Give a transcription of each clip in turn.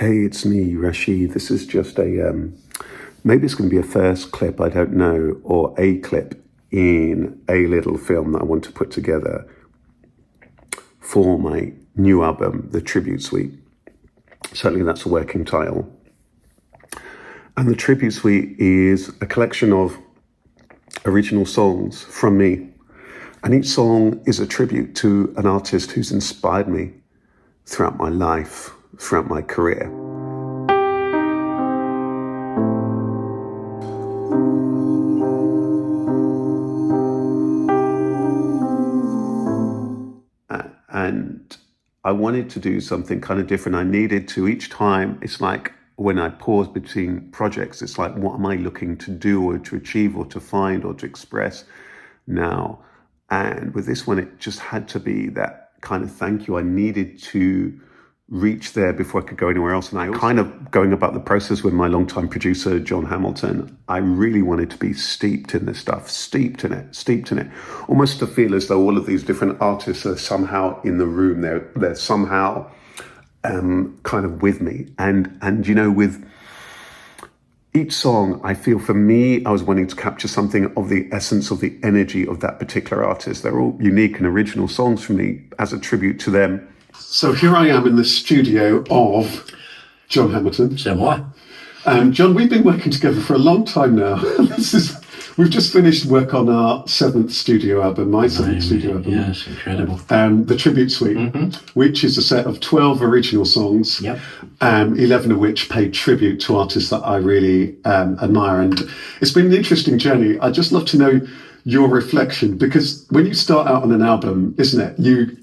Hey, it's me, Rasheed. This is just maybe it's going to be a first clip, I don't know, or a clip in a little film that I want to put together for my new album, The Tribute Suite. Certainly that's a working title. And The Tribute Suite is a collection of original songs from me. And each song is a tribute to an artist who's inspired me throughout my life, throughout my career. And I wanted to do something kind of different. I needed to, each time, it's like when I pause between projects, it's like, what am I looking to do or to achieve or to find or to express now? And with this one, it just had to be that kind of thank you. I needed to reach there before I could go anywhere else. And I kind of going about the process with my longtime producer, John Hamilton, I really wanted to be steeped in this stuff, steeped in it, almost to feel as though all of these different artists are somehow in the room. They're somehow kind of with me. And you know, with each song, I feel for me, I was wanting to capture something of the essence of the energy of that particular artist. They're all unique and original songs for me as a tribute to them. So here I am in the studio of John Hamilton. C'est moi. And John, we've been working together for a long time now. We've just finished work on our seventh studio album, my seventh studio album. Yes, incredible. The Tribute Suite, which is a set of 12 original songs, 11 of which pay tribute to artists that I really admire. And it's been an interesting journey. I'd just love to know your reflection, because when you start out on an album, isn't it, you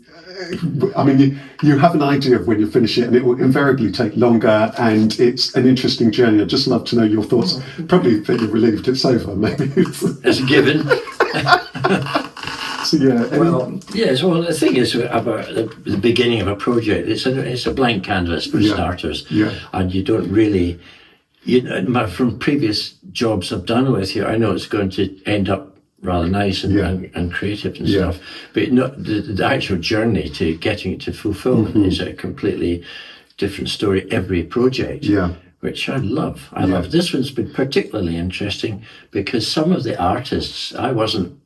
have an idea of when you finish it, and it will invariably take longer, and it's an interesting journey. I'd just love to know your thoughts. Probably that you're relieved it's over, maybe. It's a given. So yeah. Well, yes. Well, the thing is about the beginning of a project. It's a blank canvas for starters, and you don't really. From previous jobs I've done with you, I know it's going to end up rather nice and creative and stuff, but the actual journey to getting it to fulfill is a completely different story every project, which I love. I love. This one's been particularly interesting because some of the artists I wasn't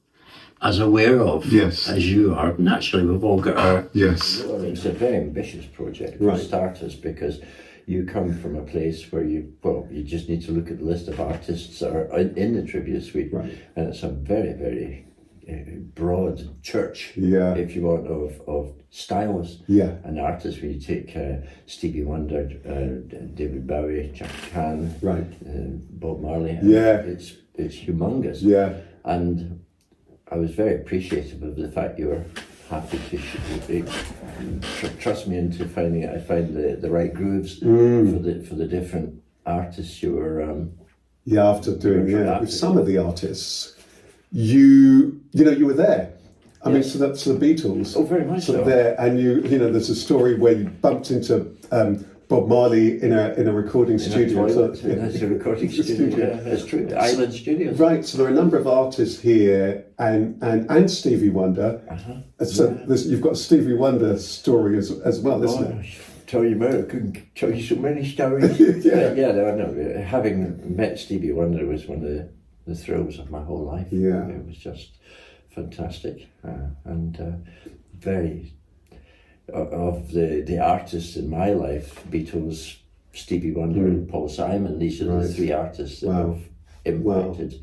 as aware of as you are. Naturally, we've all got our... It's a very ambitious project for starters, because you come from a place where you just need to look at the list of artists that are in the Tribute Suite, and it's a very, very broad church, if you want, of styles and artists. When you take Stevie Wonder, David Bowie, Chaka, Bob Marley, it's humongous. And I was very appreciative of the fact you were happy to trust me into finding I find the right grooves for the different artists you were after doing with some of the artists you were there. I mean, so that's the Beatles. Oh, very much so. There, and there's a story where you bumped into Bob Marley in a recording studio. That's a recording studio. That's true. Island Studios. Right. So there are a number of artists here, and Stevie Wonder. So you've got a Stevie Wonder story as well, isn't it? Tell you more. I couldn't tell you so many stories. No. Having met Stevie Wonder was one of the thrills of my whole life. It was just fantastic, and very. Of the artists in my life, Beatles, Stevie Wonder and Paul Simon, these are the three artists that have impacted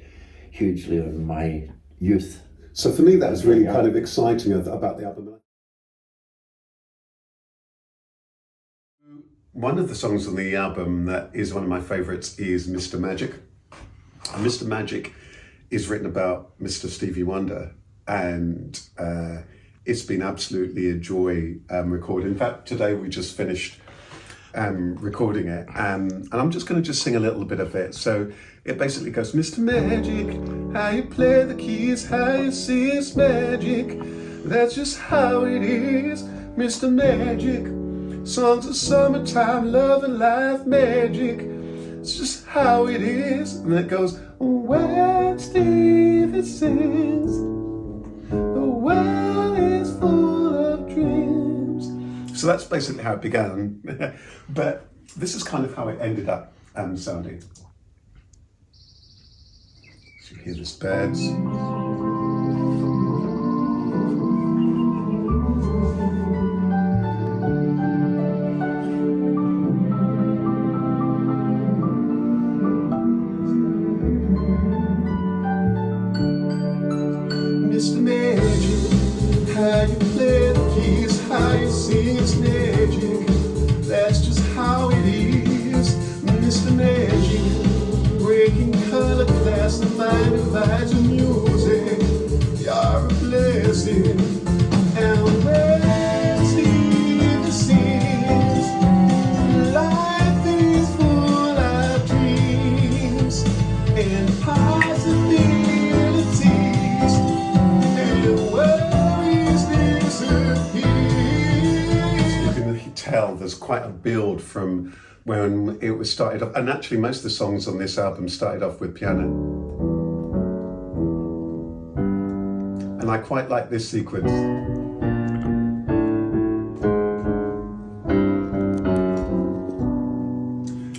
hugely on my youth. So for me, that was really kind of exciting about the album. One of the songs on the album that is one of my favourites is Mr. Magic. And Mr. Magic is written about Mr. Stevie Wonder, and it's been absolutely a joy recording. In fact, today we just finished recording it, and I'm just going to sing a little bit of it. So it basically goes, Mr. Magic, how you play the keys, how you see it's magic. That's just how it is, Mr. Magic. Songs of summertime, love and life, magic. It's just how it is. And it goes, when Stevie sings, the world is full of dreams. So that's basically how it began. But this is kind of how it ended up sounding. So you hear this birds. Mr. Magic, how you play the keys, how you sing, it's magic. That's just how it is, Mr. Magic. Breaking color glass and mind divides the music. You're a blessing. And when Stevie sings, life is full of dreams and possibilities. Tell there's quite a build from when it was started off, and actually most of the songs on this album started off with piano, and I quite like this sequence.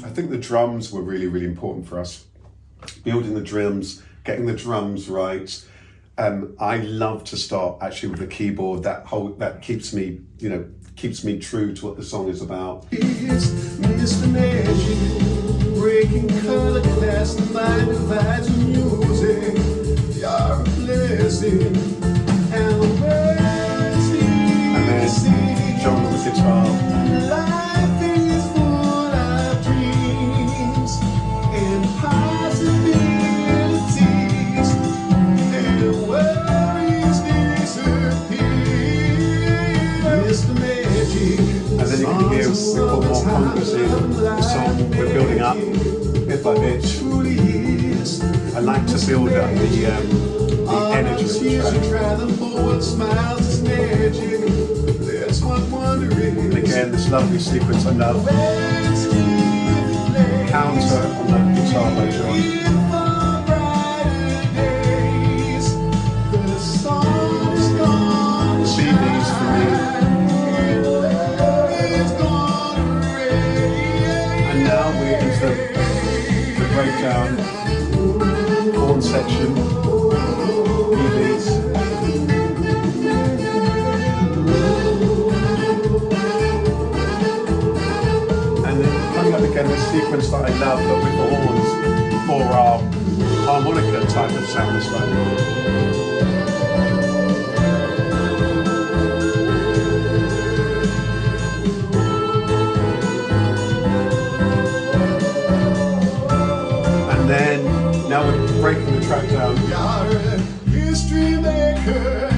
I think the drums were really, really important for us, building the drums, getting the drums right. I love to start actually with the keyboard. That keeps me, keeps me true to what the song is about. It's Mr. Magic, breaking color glass, the mind divides the music. You're a blessing. And then John on the guitar. Life is full of dreams and possibilities, and worries disappear. Mr. And then you can hear we put more congas in the song. We're building up bit by bit. I like to build up the energy of the track. And again, this lovely sequence I love. Counter on that guitar by John. CDs for me. The breakdown, horn section, EVs. And then coming up again this sequence that I love, but with the horns for our harmonica type of sound as well. Now we're breaking the track down. History maker,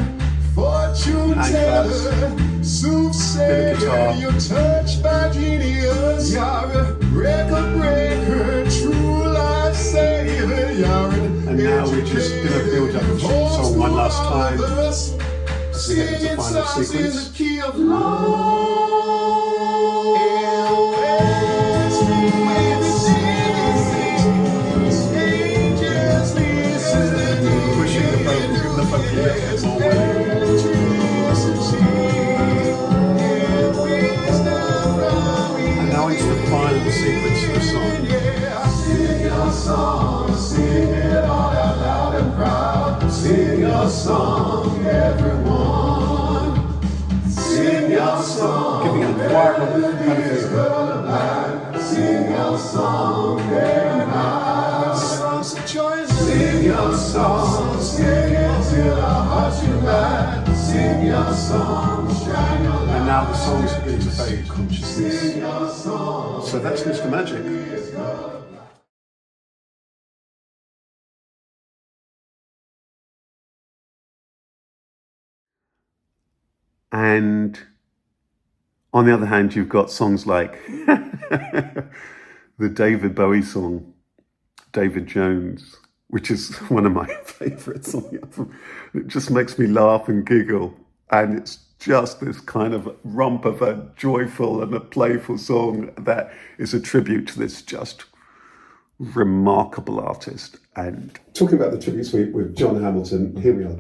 fortune teller, soothsayer, you're touched by genius. You're a record breaker, true life saver. And now we're just going to build up the song one last time as we get into the final sequence. And now into the final sequence of the song. Sing your song, sing it all out loud and proud. Sing your song, everyone. Sing your song. Giving it a choir kind of sing your song every night. Songs of joy. Sing your song, sing it till our hearts unite. Sing your song, shine your light. And now the song's beginning to fade consciousness. So that's Mr. Magic. And on the other hand, you've got songs like the David Bowie song, David Jones, which is one of my favourites on the album. It just makes me laugh and giggle. And it's just this kind of romp of a joyful and a playful song that is a tribute to this just remarkable artist. And talking about the tribute suite with John Hamilton, here we are.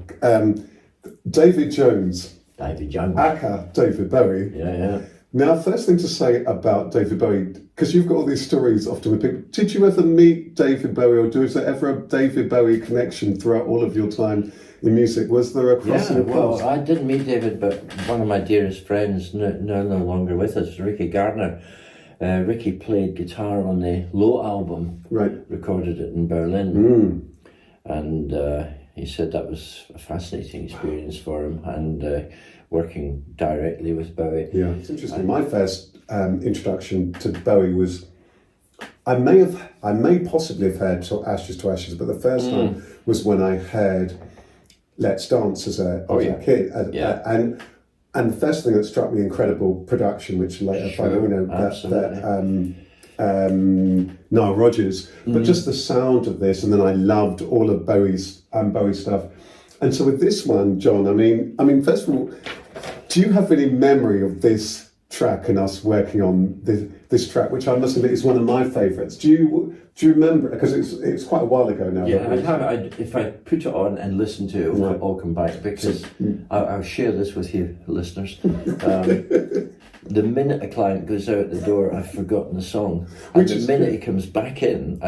David Jones. David Jones. Aka David Bowie. Yeah. Now, first thing to say about David Bowie, because you've got all these stories often with people. Did you ever meet David Bowie, or was there ever a David Bowie connection throughout all of your time in music? Was there a crossing of paths? Well, I didn't meet David, but one of my dearest friends, no longer with us, Ricky Gardner. Ricky played guitar on the Low album, right? Recorded it in Berlin, and he said that was a fascinating experience for him, and working directly with Bowie. Yeah, it's interesting. My first introduction to Bowie was, I may possibly have heard Ashes to Ashes, but the first time was when I heard Let's Dance as a kid, and the first thing that struck me, incredible production, which later Nile Rodgers, but just the sound of this, and then I loved all of Bowie's stuff. And so with this one, John, I mean, first of all, do you have any memory of this track and us working on this track, which I must admit is one of my favourites? Do you remember? Because it's quite a while ago now. Yeah, if I put it on and listen to it, it'll all come back, because I'll share this with you, listeners. The minute a client goes out the door, I've forgotten the song. And the minute he comes back in,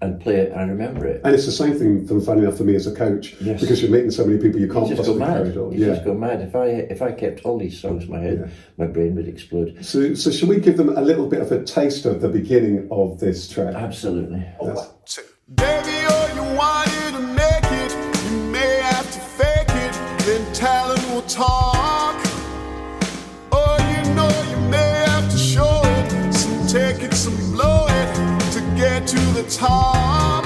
and play it, I remember it. And it's the same thing, funny enough, for me as a coach, because you're meeting so many people you can't possibly carry it on. You just go mad. If I kept all these songs in my head, my brain would explode. So should we give them a little bit of a taste of the beginning of this track? Absolutely. One, two. Baby, oh, you wanted to make it, you may have to fake it, then talent will talk. Oh, you know you may have to show it, some take it, some blow it, to get to the top.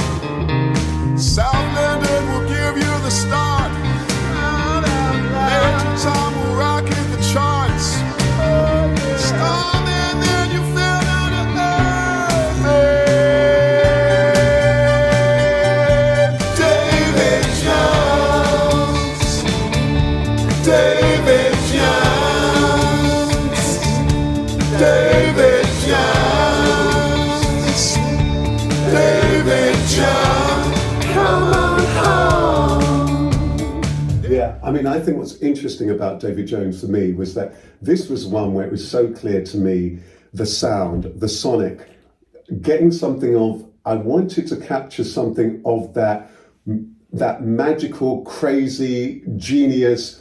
South London will give you the start. Major Tom will rocket the charts. Start and then you fell down to earth. David Jones, David Jones, David Jones, David Jones, come on home. Yeah, I mean, I think what's interesting about David Jones for me was that this was one where it was so clear to me, the sound, the sonic, getting something of, I wanted to capture something of that magical, crazy, genius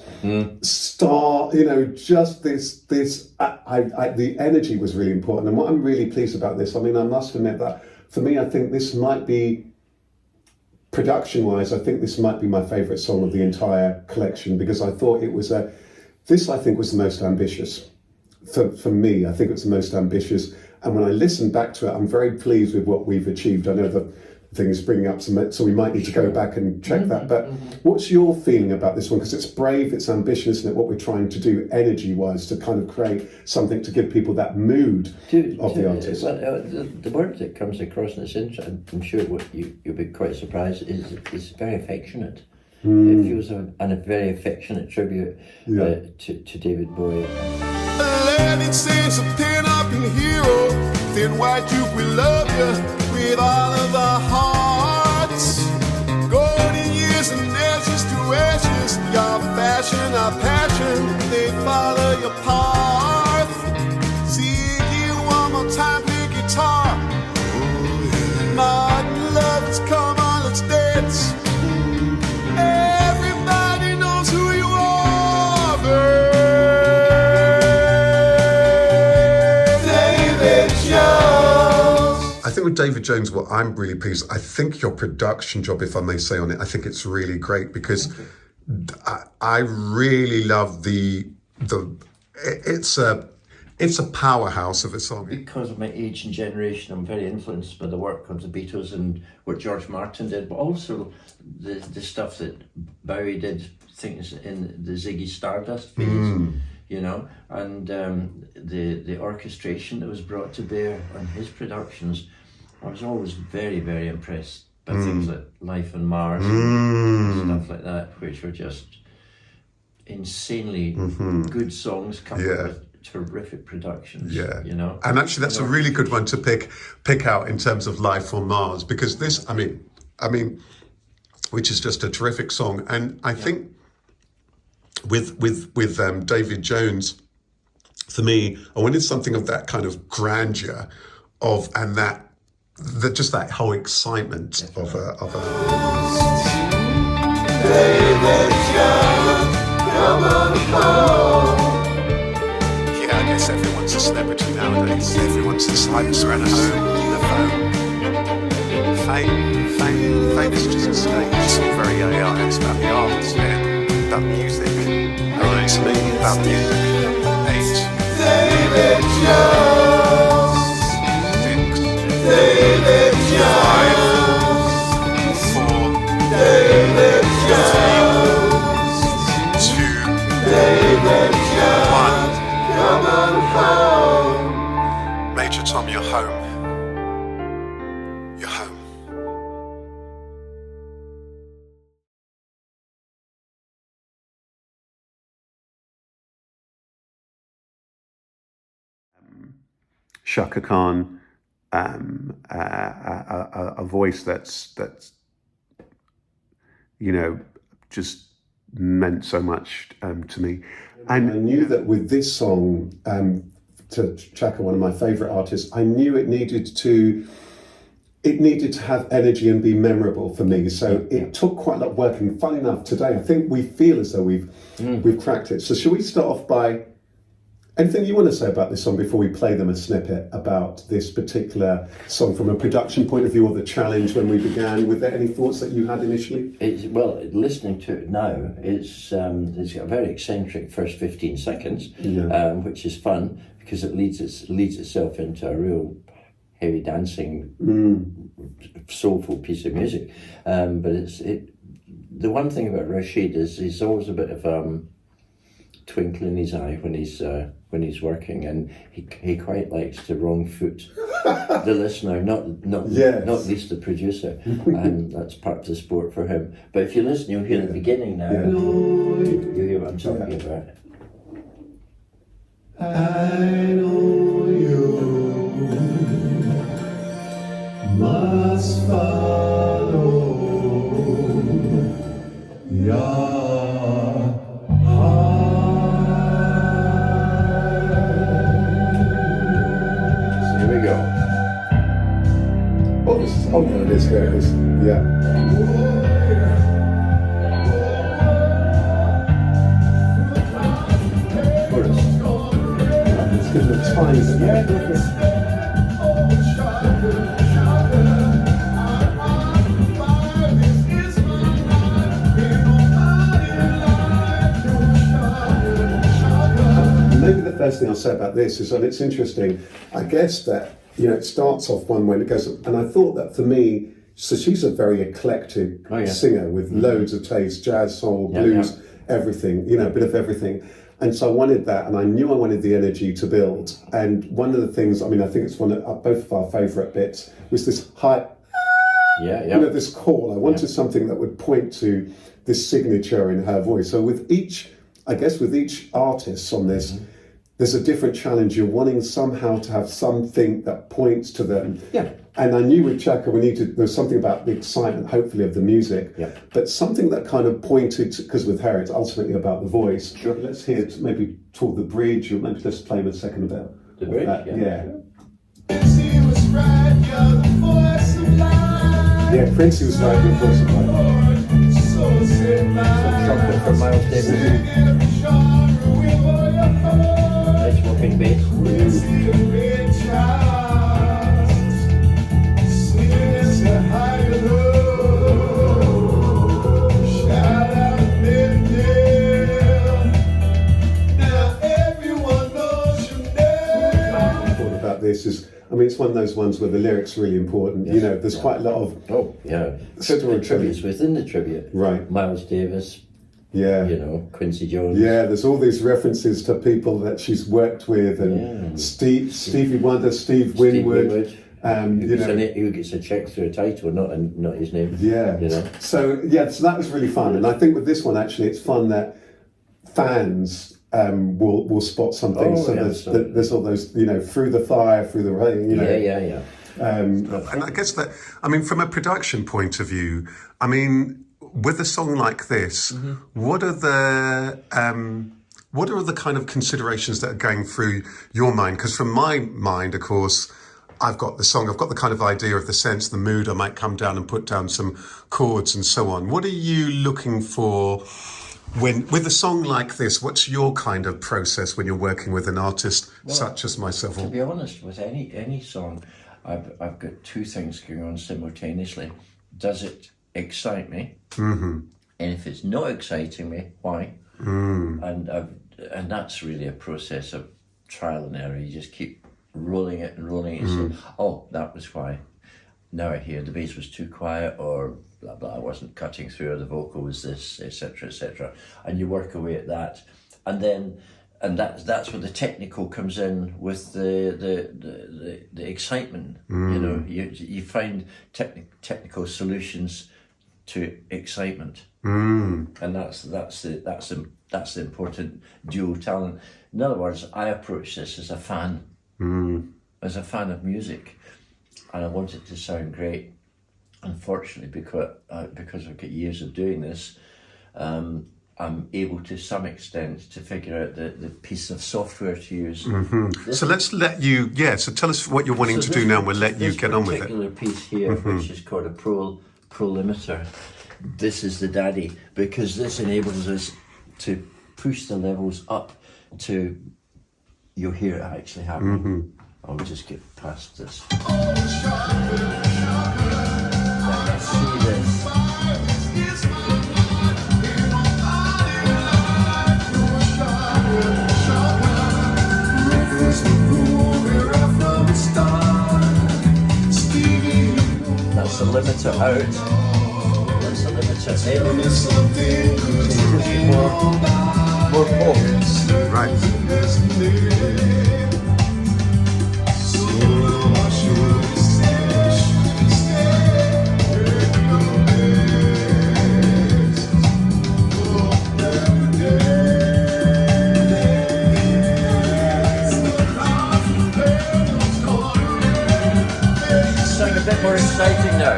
star, just this, the energy was really important. And what I'm really pleased about this, I mean, I must admit that for me, I think this might be, production-wise, I think this might be my favourite song of the entire collection, because I thought it was this I think was the most ambitious. For me, I think it's the most ambitious. And when I listen back to it, I'm very pleased with what we've achieved. I know the thing is bringing up some, so we might need to go back and check that. But what's your feeling about this one? Because it's brave, it's ambitious, isn't it? What we're trying to do energy-wise to kind of create something to give people that mood of the artist. The word that comes across in this intro, I'm sure you'll be quite surprised, is very affectionate. It feels a very affectionate tribute to David Bowie. LeAnn sings a pin-up and hero, thin white Duke, we love you with all of our hearts. Golden years and ashes to ashes, your fashion, our passion, they follow your path. See you one more time, play guitar. Martin Lovers, come on, let's dance. Everybody knows who you are, David Jones. I think with David Jones, what I'm really pleased, I think your production job, if I may say on it, I think it's really great, because I really love it's a powerhouse of a song. Because of my age and generation, I'm very influenced by the work of the Beatles and what George Martin did, but also the stuff that Bowie did, things in the Ziggy Stardust phase, and the orchestration that was brought to bear on his productions. I was always very, very impressed by things like Life on Mars and stuff like that, which were just insanely good songs coupled with terrific productions. And actually that's a really good one to pick out in terms of Life on Mars, because this, I mean, which is just a terrific song. And I think with David Jones, for me, I wanted something of that kind of grandeur and just that whole excitement of a yeah, I guess everyone's a celebrity nowadays. Everyone's just hyped around the home, the phone. Fame is just a stage. It's all very AI. It's about the art, isn't it? About music. Right. To me, about music. Age. David Jones. 6. David Jones. 5. 4. David Jones. 2. David Jones. 1. Come on home. Major Tom, you're home. You're home. Chaka Khan, a voice that's just meant so much to me. And I knew that with this song, to Chaka, one of my favourite artists, I knew it needed to have energy and be memorable for me. So it took quite a lot of work. And funny enough, today I think we feel as though we've cracked it. So shall we start off by anything you want to say about this song before we play them a snippet about this particular song from a production point of view, or the challenge when we began? Were there any thoughts that you had initially? Well, listening to it now, it's got a very eccentric first 15 seconds, which is fun because it leads itself into a real heavy dancing, soulful piece of music. But the one thing about Rasheed is he's always a bit of twinkle in his eye when he's working, and he quite likes to wrong foot the listener, not least the producer, and that's part of the sport for him. But if you listen, you'll hear the beginning now. You hear what I'm talking about. I know you must follow your heart. So here we go. Oh, no, it is, there it is. Yeah. Let's give it a time. Maybe the first thing I'll say about this is that it's interesting. I guess that, it starts off one way and it goes, and I thought that for me, so she's a very eclectic singer with loads of taste, jazz, soul, blues, everything, a bit of everything. And so I wanted that, and I knew I wanted the energy to build. And one of the things, I think it's one of both of our favourite bits, was this high, this call. I wanted something that would point to this signature in her voice. So with each artist on this, there's a different challenge. You're wanting somehow to have something that points to them. Yeah. And I knew with Chaka there was something about the excitement, hopefully, of the music, but something that kind of pointed, because with her it's ultimately about the voice. Sure. Let's hear maybe toward the bridge, or maybe let's play a second about the bridge. Princey was right, your voice of life. Some trumpet from Miles Davis. Nice working bass. This is, it's one of those ones where the lyrics are really important. There's quite a lot of tributes within the tribute. Right. Miles Davis. Quincy Jones. There's all these references to people that she's worked with, and Stevie Wonder, Steve Winwood. Who gets a check through a title, not his name. So that was really fun, and I think with this one actually, it's fun that fans will spot something. There's all those, through the fire, through the rain. And I guess that, from a production point of view, with a song like this, what are what are the kind of considerations that are going through your mind? Because from my mind, of course, I've got the song, I've got the kind of idea of the sense, the mood. I might come down and put down some chords and so on. What are you looking for with a song like this? What's your kind of process when you're working with an artist such as myself? To be honest, with any song, I've got two things going on simultaneously. Does it excite me? Mm-hmm. And if it's not exciting me, why? And that's really a process of trial and error. You just keep rolling it and rolling it and say, oh, that was why. Now I hear the bass was too quiet, or blah blah, I wasn't cutting through, or the vocal was this, etc., etc. And you work away at that, and that's where the technical comes in with the excitement. You know, you find technical solutions to excitement, and that's the important dual talent. In other words, I approach this as a fan. As a fan of music, and I want it to sound great. Unfortunately, because I've got years of doing this, I'm able to some extent to figure out the piece of software to use. So let's let you, so tell us what you're wanting to do now, and we'll let you get on with it. This particular piece here, which is called a pro limiter, this is the daddy, because this enables us to push the levels up to, you'll hear it actually happening. I'll just get past this. Let's see this. That's the limiter out. That's the limiter in. So more poles. Right. A bit more exciting now.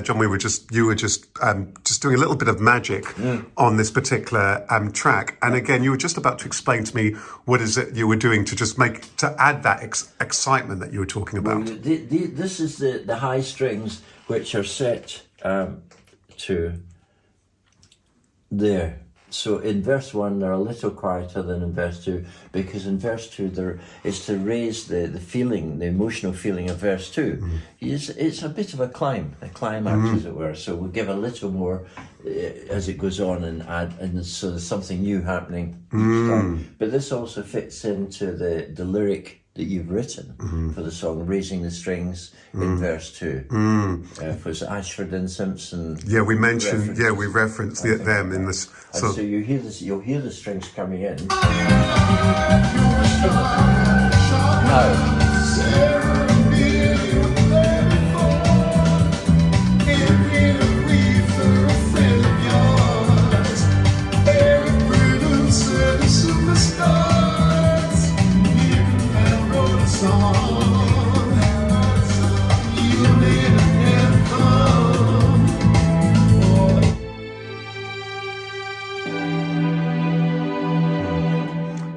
John, you were just doing a little bit of magic on this particular track, and again, you were just about to explain to me what is it you were doing to add that excitement that you were talking about. Well, this is the high strings, which are set to there. So in verse 1 they're a little quieter than in verse 2, because in verse 2 it's to raise the feeling, the emotional feeling of verse 2. It's a bit of a climax as it were, so we'll give a little more as it goes on and add, and so there's something new happening each time. But this also fits into the lyric that you've written for the song, raising the strings in verse 2. Was Ashford and Simpson? Yeah, we mentioned. Yeah, we referenced them in this. So you hear this. You'll hear the strings coming in. Now.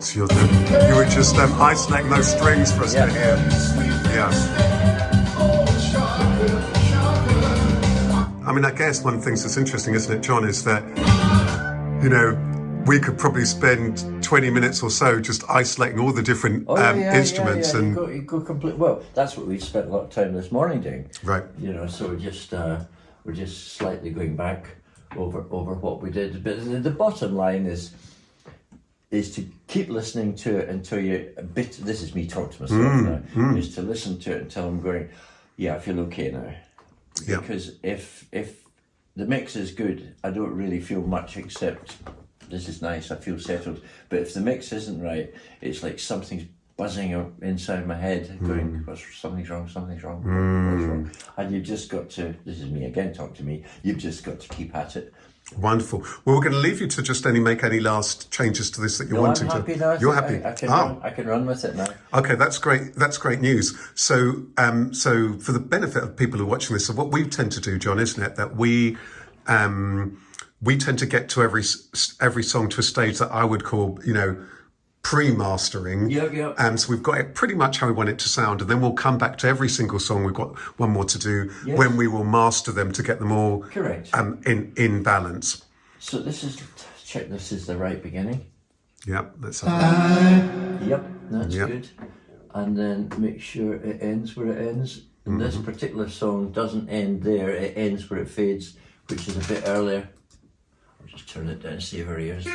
So you were just isolating those strings for us to hear. Yeah. I mean, I guess one of the things that's interesting, isn't it, John, is that, you know, we could probably spend 20 minutes or so just isolating all the different instruments. And you go complete. Well, that's what we spent a lot of time this morning doing. Right. You know, so we're just slightly going back over what we did. But the bottom line is to keep listening to it until you're a bit. This is me talking to myself now. Is to listen to it until I'm going, yeah, I feel okay now. Yeah. Because if the mix is good, I don't really feel much except this is nice, I feel settled. But if the mix isn't right, it's like something's buzzing inside my head, going, something's wrong, what's wrong? And you've just got to, this is me again, talk to me, you've just got to keep at it. Wonderful. Well, we're going to leave you to just make any last changes to this that you're wanting I'm happy to. now. You're happy. I can run with it now. Okay, that's great. That's great news. So, so for the benefit of people who are watching this, so what we tend to do, John, isn't it, that we tend to get to every song to a stage that I would call, pre-mastering. Yep. So we've got it pretty much how we want it to sound, and then we'll come back to every single song. We've got one more to do when we will master them to get them all correct in balance. So this is the right beginning. Yep, that's have Yep, that's good. And then make sure it ends where it ends. And this particular song doesn't end there, it ends where it fades, which is a bit earlier. I'll just turn it down and save our ears.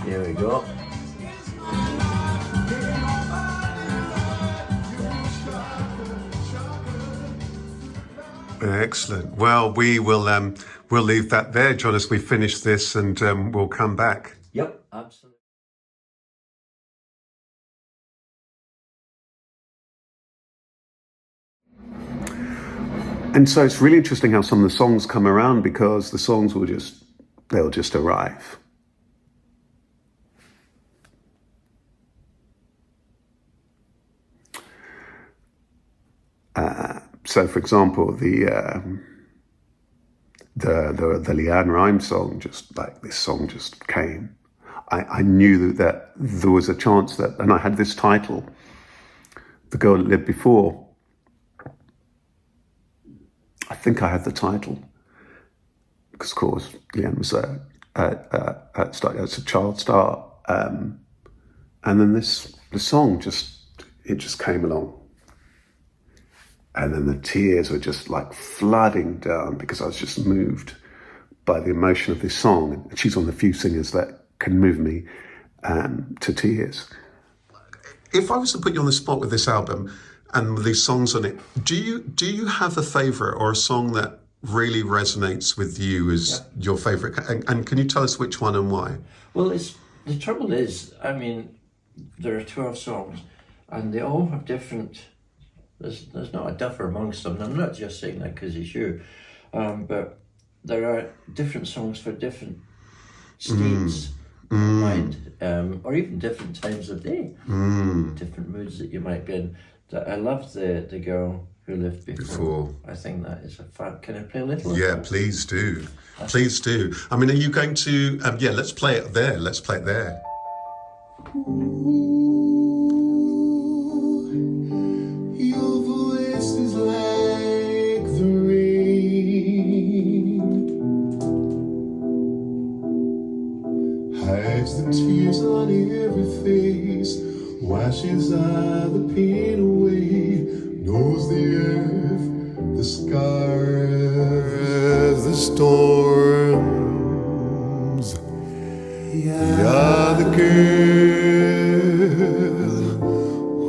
There we go. Excellent. Well, we'll leave that there, John, as we finish this, and we'll come back. Yep, absolutely. And so it's really interesting how some of the songs come around, because the songs they'll just arrive. So, for example, the LeAnn rhyme song, this song just came. I knew that there was a chance that, and I had this title, The Girl That Lived Before. I think I had the title because, of course, LeAnn was as a child star, and then the song just came along. And then the tears were just like flooding down because I was just moved by the emotion of this song. And she's one of the few singers that can move me to tears. If I was to put you on the spot with this album and with these songs on it, do you have a favourite or a song that really resonates with you as your favourite? And can you tell us which one and why? Well, the trouble is, I mean, there are 12 songs and they all have different... There's not a duffer amongst them. I'm not just saying that because he's you, but there are different songs for different states of mind, or even different times of day, different moods that you might be in. I love the Girl Who Lived Before. I think that is a fun. Can I play a little? Yeah, please do. Please do. I mean, are you going to? Let's play it there. Let's play it there. The tears on every face, washes all the pain away, knows the earth, the scars, the storms. You're the girl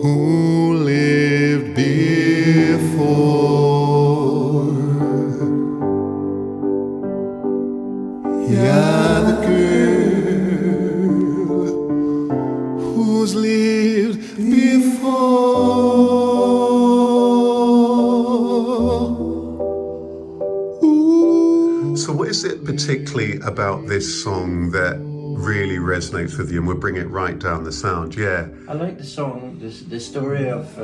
who lived before. You're the girl who's lived before. Ooh. So what is it particularly about this song that really resonates with you? And we'll bring it right down the sound. Yeah. I like the song, the story of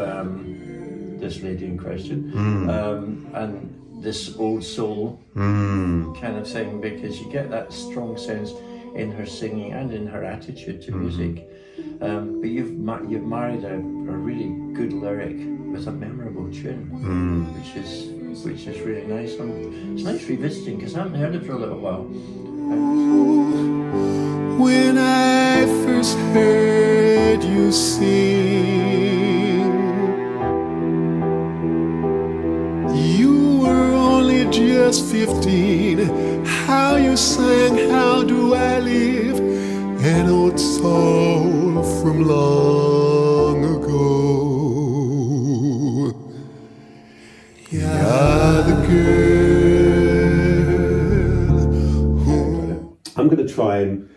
this lady in question, and this old soul kind of thing, because you get that strong sense in her singing and in her attitude to music. But you've married a really good lyric with a memorable tune, which is really nice. It's nice revisiting because I haven't heard it for a little while. When I first heard you sing, you were only just 15. How you sang, how do I live? An old soul from long ago. You're the girl who... I'm going to try and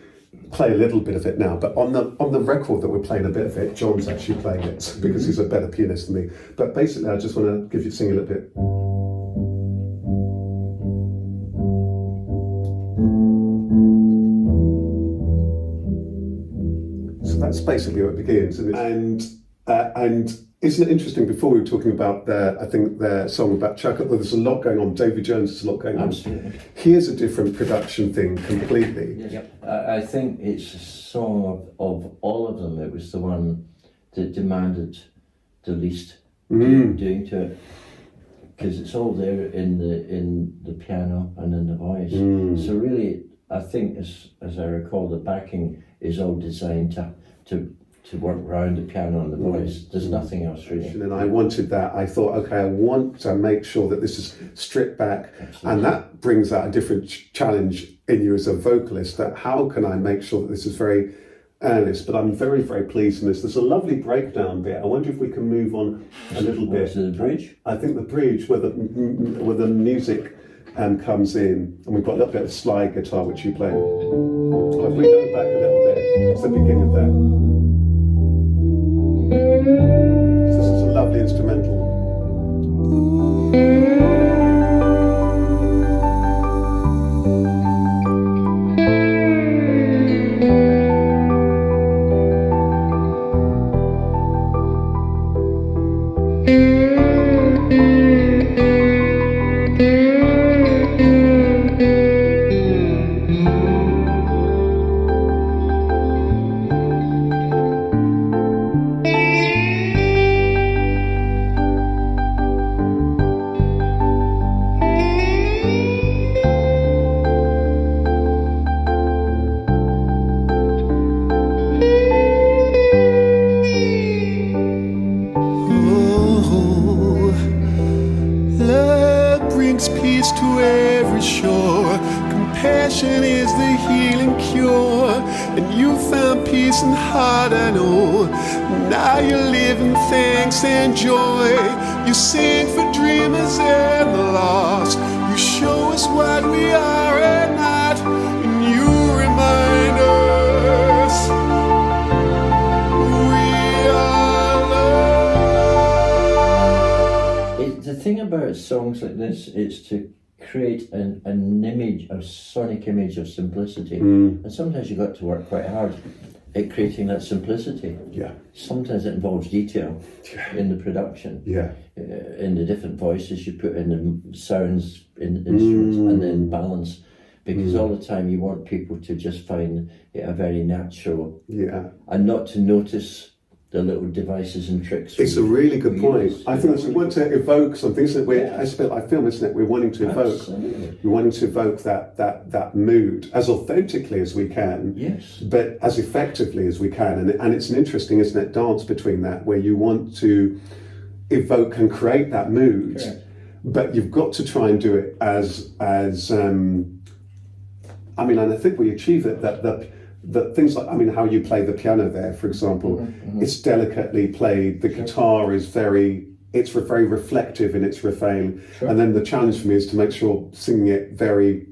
play a little bit of it now, but on the record that we're playing a bit of it, John's actually playing it because he's a better pianist than me. But basically, I just want to sing a little bit. So that's basically where it begins, and isn't it interesting? Before we were talking about their song about Chaka, well, there's a lot going on. Davy Jones, there's a lot going on. Absolutely. Here's a different production thing completely. Yep. I think it's a song of all of them. It was the one that demanded the least doing to it, because it's all there in the piano and in the voice. So really, I think as I recall, the backing is all designed to work around the piano and the voice. There's nothing else really. And I wanted that. I thought, okay, I want to make sure that this is stripped back. Absolutely. And that brings out a different challenge in you as a vocalist, that how can I make sure that this is very earnest? But I'm very, very pleased in this. There's a lovely breakdown bit. I wonder if we can move on a little bit. To the bridge? I think the bridge where the music comes in, and we've got a little bit of slide guitar which you play. So if we go back a little bit, it's the beginning of that. This is a lovely instrumental. Compassion is the healing cure, and you found peace and heart, I know. Now you live in thanks and joy. You sing for dreamers and the lost. You show us what we are and not, and you remind us we are loved. The thing about songs like this is to create an image, a sonic image of simplicity. And sometimes you've got to work quite hard at creating that simplicity. Yeah. Sometimes it involves detail in the production. Yeah. In the different voices you put in, the sounds in instruments, and then balance. Because all the time you want people to just find it a very natural. Yeah. And not to notice the little devices and tricks. It's a really good point. I think that's we want to evoke some things that we're, it's a bit like film, isn't it? We're wanting to evoke. Absolutely. We're wanting to evoke that mood as authentically as we can. Yes. But as effectively as we can. And it's an interesting, isn't it, dance between that, where you want to evoke and create that mood. Correct. But you've got to try and do it as and I think we achieve it, that things like, how you play the piano there, for example, it's delicately played. The guitar is very reflective in its refrain. Sure. And then the challenge for me is to make sure singing it very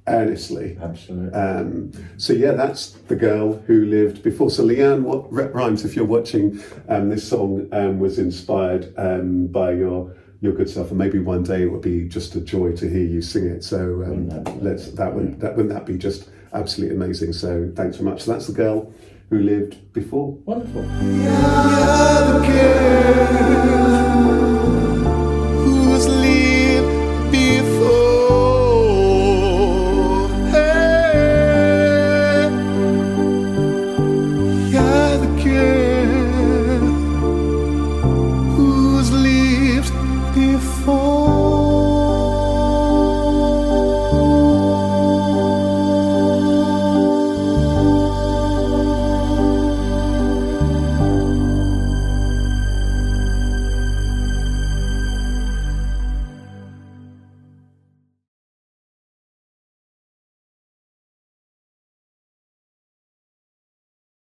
earnestly. Absolutely. So yeah, that's The Girl Who Lived Before. So LeAnn, what rhymes, if you're watching, this song was inspired by your good self, and maybe one day it would be just a joy to hear you sing it. So wouldn't that be just absolutely amazing? So thanks very much. So that's The Girl Who Lived Before. Wonderful. You're the girl